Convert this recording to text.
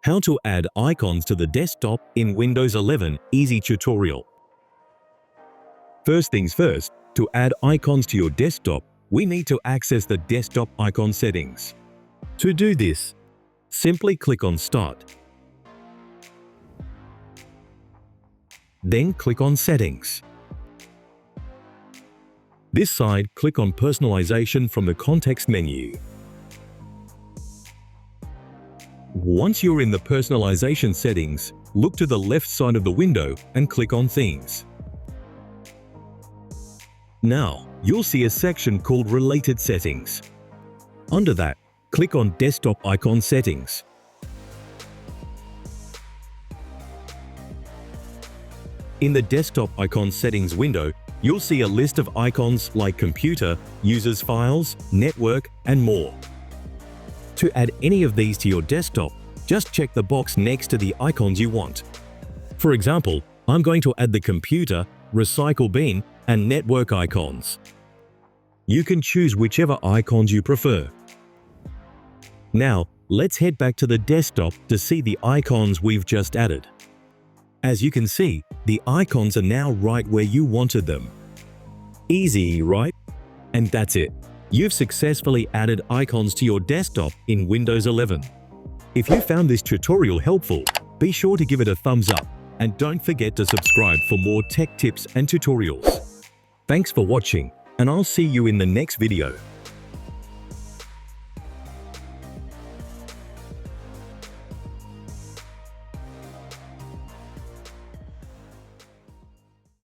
How to add icons to the desktop in Windows 11 Easy Tutorial. First things first, to add icons to your desktop, we need to access the desktop icon settings. To do this, simply click on Start. Then click on Settings. This side, click on Personalization from the context menu. Once you're in the personalization settings, look to the left side of the window and click on Themes. Now, you'll see a section called Related Settings. Under that, click on Desktop Icon Settings. In the Desktop Icon Settings window, you'll see a list of icons like Computer, Users Files, Network, and more. To add any of these to your desktop, just check the box next to the icons you want. For example, I'm going to add the Computer, Recycle Bin, and Network icons. You can choose whichever icons you prefer. Now, let's head back to the desktop to see the icons we've just added. As you can see, the icons are now right where you wanted them. Easy, right? And that's it. You've successfully added icons to your desktop in Windows 11. If you found this tutorial helpful, be sure to give it a thumbs up and don't forget to subscribe for more tech tips and tutorials. Thanks for watching, and I'll see you in the next video.